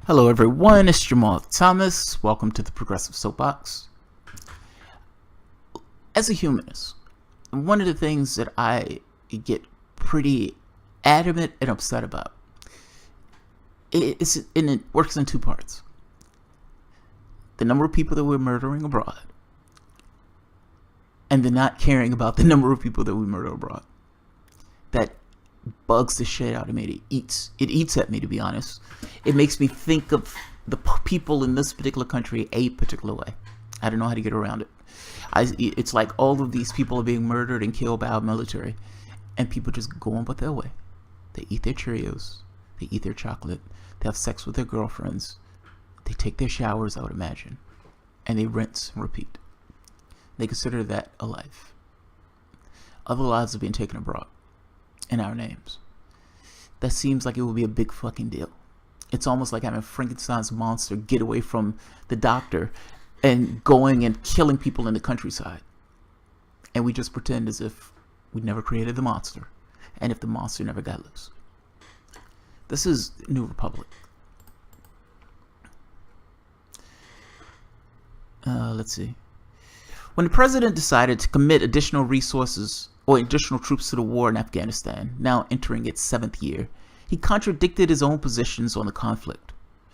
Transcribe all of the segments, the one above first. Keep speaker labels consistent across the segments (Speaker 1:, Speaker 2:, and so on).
Speaker 1: Hello everyone, it's Jamarl Thomas. Welcome to the Progressive Soapbox. As a humanist, one of the things that I get pretty adamant and upset about, and it works in two parts. The number of people that we're murdering abroad, and the not caring about the number of people that we murder abroad. That bugs the shit out of me. It eats at me, to be honest. It makes me think of the people in this particular country a particular way. I don't know how to get around it. It's like all of these people are being murdered and killed by our military, and people just go on with their way. They eat their Cheerios, they eat their chocolate, they have sex with their girlfriends, they take their showers, I would imagine, and they rinse and repeat. They consider that a life. Other lives are being taken abroad in our names. That seems like it would be a big fucking deal. It's almost like having Frankenstein's monster get away from the doctor and going and killing people in the countryside. And we just pretend as if we never created the monster, and if the monster never got loose. This is New Republic. Let's see. When the president decided to commit additional resources or additional troops to the war in Afghanistan, now entering its 7th year, he contradicted his own positions on the conflict.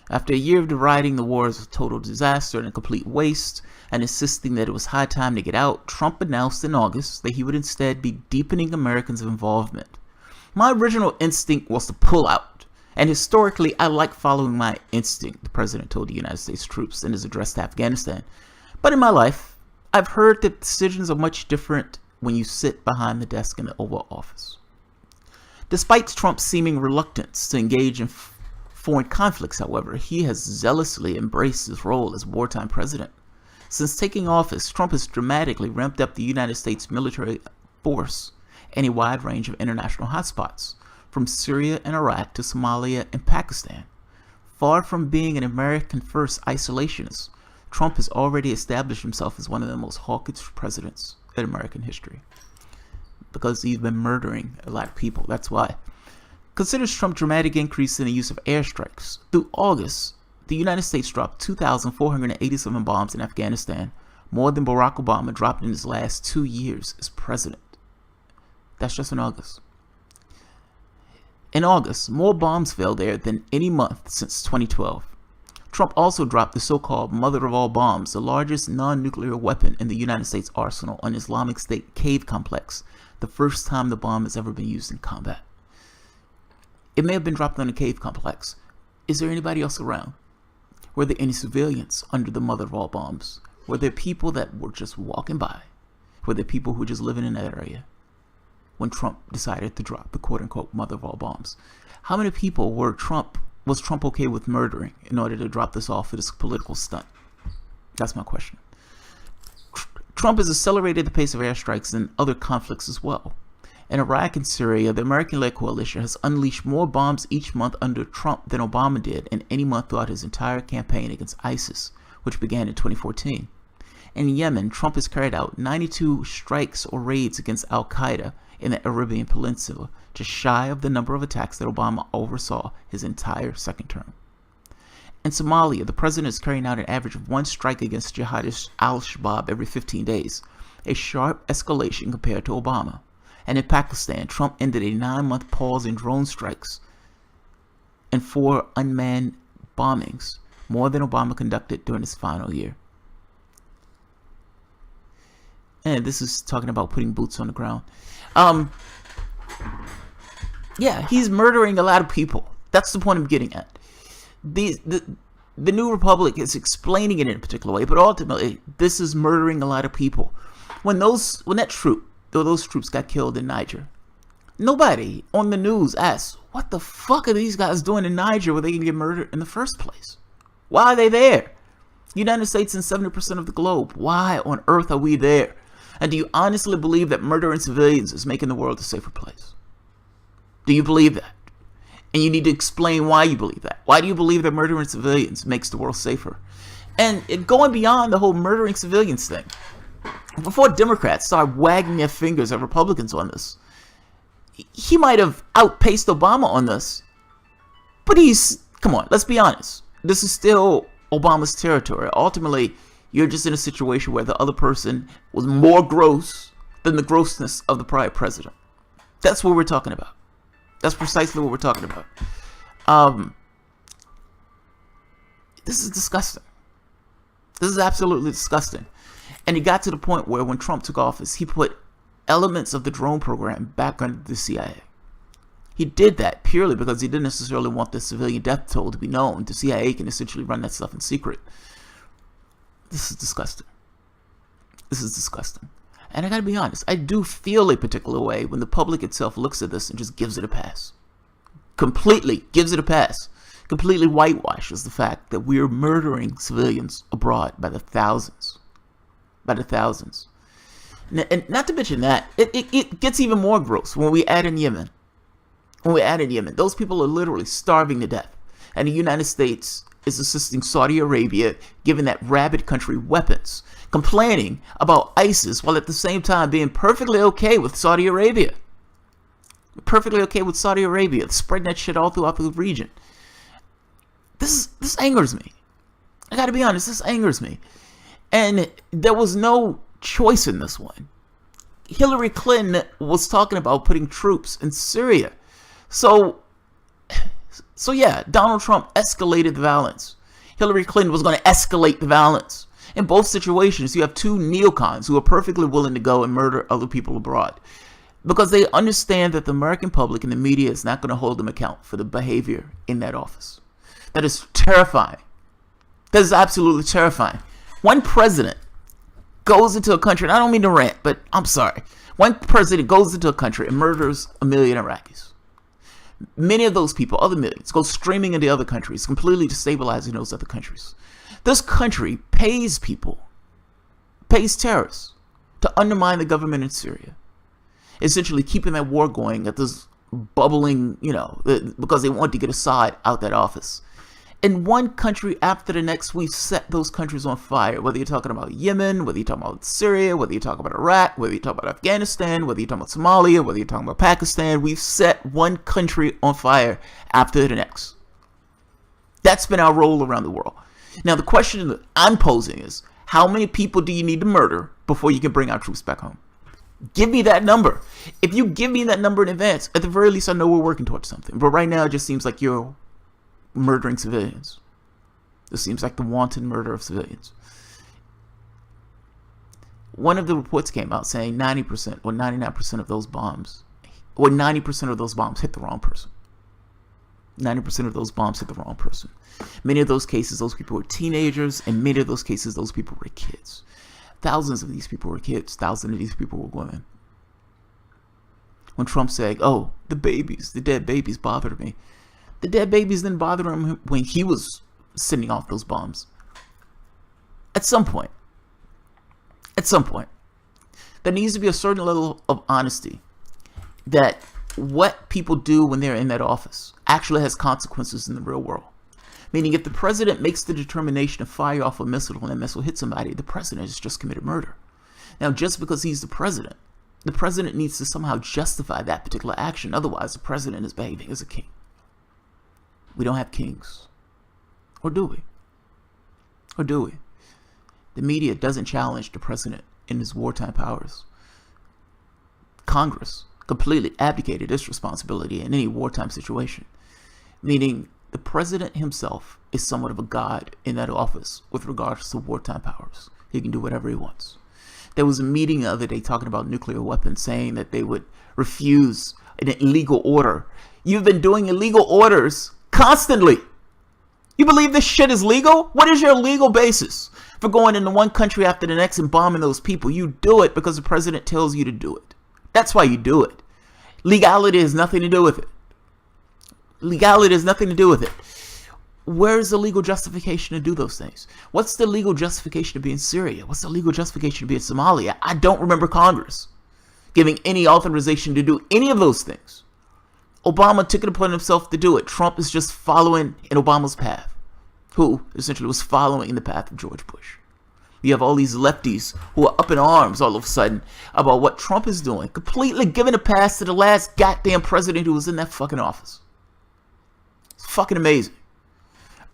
Speaker 1: After a year of deriding the war as a total disaster and a complete waste, and insisting that it was high time to get out, Trump announced in August that he would instead be deepening Americans' involvement. My original instinct was to pull out, and historically I like following my instinct, the president told the United States troops in his address to Afghanistan. But in my life, I've heard that decisions are much different when you sit behind the desk in the Oval Office. Despite Trump's seeming reluctance to engage in foreign conflicts, however, he has zealously embraced his role as wartime president. Since taking office, Trump has dramatically ramped up the United States military force in a wide range of international hotspots, from Syria and Iraq to Somalia and Pakistan. Far from being an American-first isolationist, Trump has already established himself as one of the most hawkish presidents in American history. Because he's been murdering a lot of people, that's why. Considers Trump's dramatic increase in the use of airstrikes. Through August, the United States dropped 2,487 bombs in Afghanistan, more than Barack Obama dropped in his last 2 years as president. That's just in August. In August, more bombs fell there than any month since 2012. Trump also dropped the so-called mother of all bombs, the largest non-nuclear weapon in the United States arsenal, on Islamic State cave complex, the first time the bomb has ever been used in combat. It may have been dropped on a cave complex. Is there anybody else around? Were there any civilians under the mother of all bombs? Were there people that were just walking by? Were there people who were just living in that area when Trump decided to drop the quote-unquote mother of all bombs? How many people was Trump okay with murdering in order to drop this off for this political stunt? That's my question. Trump has accelerated the pace of airstrikes in other conflicts as well. In Iraq and Syria, the American-led coalition has unleashed more bombs each month under Trump than Obama did in any month throughout his entire campaign against ISIS, which began in 2014. In Yemen, Trump has carried out 92 strikes or raids against al-Qaeda in the Arabian Peninsula, just shy of the number of attacks that Obama oversaw his entire second term. In Somalia, the president is carrying out an average of 1 strike against jihadist al-Shabaab every 15 days, a sharp escalation compared to Obama. And in Pakistan, Trump ended a 9-month pause in drone strikes and 4 unmanned bombings, more than Obama conducted during his final year. And this is talking about putting boots on the ground. Yeah, he's murdering a lot of people. That's the point I'm getting at. The New Republic is explaining it in a particular way, but ultimately, this is murdering a lot of people. When those troops got killed in Niger, nobody on the news asked, what the fuck are these guys doing in Niger where they can get murdered in the first place? Why are they there? The United States and 70% of the globe. Why on earth are we there? And do you honestly believe that murdering civilians is making the world a safer place? Do you believe that? And you need to explain why you believe that. Why do you believe that murdering civilians makes the world safer? And going beyond the whole murdering civilians thing, before Democrats start wagging their fingers at Republicans on this, he might have outpaced Obama on this, but come on, let's be honest. this is still Obama's territory. Ultimately, you're just in a situation where the other person was more gross than the grossness of the prior president. That's what we're talking about. That's precisely what we're talking about. This is disgusting. This is absolutely disgusting. And it got to the point where when Trump took office, he put elements of the drone program back under the CIA. He did that purely because he didn't necessarily want the civilian death toll to be known. The CIA can essentially run that stuff in secret. This is disgusting. This is disgusting. And I gotta be honest, I do feel a particular way when the public itself looks at this and just gives it a pass. Completely gives it a pass. Completely whitewashes the fact that we're murdering civilians abroad by the thousands. By the thousands. And not to mention that, it gets even more gross when we add in Yemen. When we add in Yemen, those people are literally starving to death. And the United States is assisting Saudi Arabia, giving that rabid country weapons, complaining about ISIS while at the same time being perfectly okay with Saudi Arabia. Perfectly okay with Saudi Arabia, spreading that shit all throughout the region. This angers me. I gotta be honest, this angers me. And there was no choice in this one. Hillary Clinton was talking about putting troops in Syria. So yeah, Donald Trump escalated the violence. Hillary Clinton was going to escalate the violence. In both situations, you have two neocons who are perfectly willing to go and murder other people abroad because they understand that the American public and the media is not going to hold them account for the behavior in that office. That is terrifying. That is absolutely terrifying. One president goes into a country, and I don't mean to rant, but I'm sorry. One president goes into a country and murders 1 million Iraqis. Many of those people, other millions, go streaming into other countries, completely destabilizing those other countries. This country pays people, pays terrorists to undermine the government in Syria, essentially keeping that war going at this bubbling, because they want to get Assad out that office. In one country after the next, we've set those countries on fire. Whether you're talking about Yemen, whether you're talking about Syria, whether you're talking about Iraq, whether you're talking about Afghanistan, whether you're talking about Somalia, whether you're talking about Pakistan, we've set one country on fire after the next. That's been our role around the world. Now, the question that I'm posing is, how many people do you need to murder before you can bring our troops back home? Give me that number. If you give me that number in advance, at the very least, I know we're working towards something. But right now, it just seems like you're murdering civilians. This seems like the wanton murder of civilians. One of the reports came out saying 90% or 99% of those bombs, or 90% of those bombs hit the wrong person. 90% of those bombs hit the wrong person. Many of those cases, those people were teenagers, and many of those cases, those people were kids. Thousands of these people were kids. Thousands of these people were women. When Trump said, oh, the dead babies bothered me. The dead babies didn't bother him when he was sending off those bombs. At some point, there needs to be a certain level of honesty that what people do when they're in that office actually has consequences in the real world. Meaning, if the president makes the determination to fire off a missile and that missile hits somebody, the president has just committed murder. Now, just because he's the president needs to somehow justify that particular action. Otherwise, the president is behaving as a king. We don't have kings. Or do we? Or do we? The media doesn't challenge the president in his wartime powers. Congress completely abdicated its responsibility in any wartime situation. Meaning, the president himself is somewhat of a god in that office with regards to wartime powers. He can do whatever he wants. There was a meeting the other day talking about nuclear weapons, saying that they would refuse an illegal order. You've been doing illegal orders constantly. You believe this shit is legal? What is your legal basis for going into one country after the next and bombing those people? You do it because the president tells you to do it. That's why you do it. Legality has nothing to do with it. Legality has nothing to do with it. Where's the legal justification to do those things? What's the legal justification to be in Syria? What's the legal justification to be in Somalia? I don't remember Congress giving any authorization to do any of those things. Obama took it upon himself to do it. Trump is just following in Obama's path, who essentially was following in the path of George Bush. You have all these lefties who are up in arms all of a sudden about what Trump is doing, completely giving a pass to the last goddamn president who was in that fucking office. It's fucking amazing.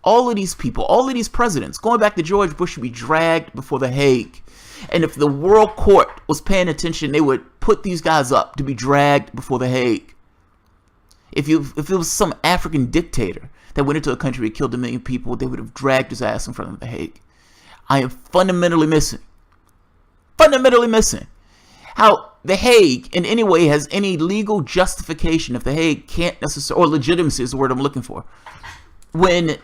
Speaker 1: All of these people, all of these presidents, going back to George Bush, should be dragged before the Hague. And if the world court was paying attention, they would put these guys up to be dragged before the Hague. If it was some African dictator that went into a country and killed 1 million people, they would have dragged his ass in front of the Hague. I am fundamentally missing how the Hague in any way has any legal justification if the Hague can't necessarily, or legitimacy is the word I'm looking for, when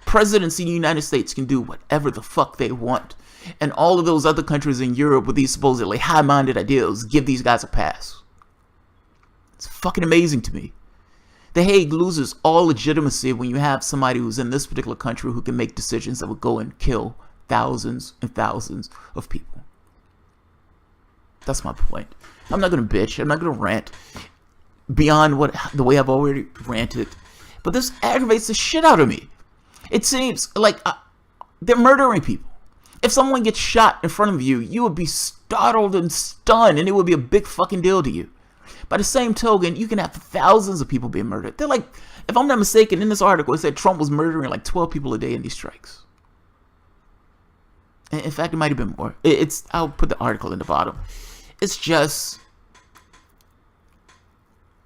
Speaker 1: presidents in the United States can do whatever the fuck they want, and all of those other countries in Europe with these supposedly high-minded ideals give these guys a pass. It's fucking amazing to me. The Hague loses all legitimacy when you have somebody who's in this particular country who can make decisions that would go and kill thousands and thousands of people. That's my point. I'm not going to bitch. I'm not going to rant beyond the way I've already ranted. But this aggravates the shit out of me. It seems like they're murdering people. If someone gets shot in front of you, you would be startled and stunned, and it would be a big fucking deal to you. By the same token, you can have thousands of people being murdered. They're like, if I'm not mistaken, in this article, it said Trump was murdering like 12 people a day in these strikes. In fact, it might have been more. I'll put the article in the bottom. It's just,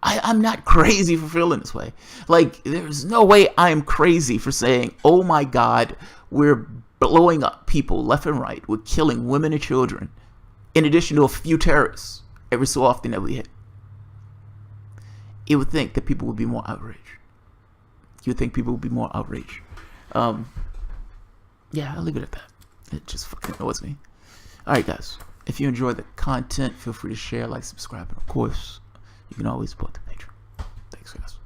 Speaker 1: I'm not crazy for feeling this way. Like, there's no way I am crazy for saying, oh my God, we're blowing up people left and right. We're killing women and children, in addition to a few terrorists every so often that we hit. You would think that people would be more outraged. You would think people would be more outraged. Yeah, I'll leave it at that. It just fucking annoys me. Alright, guys. If you enjoy the content, feel free to share, like, subscribe, and of course, you can always support the Patreon. Thanks, guys.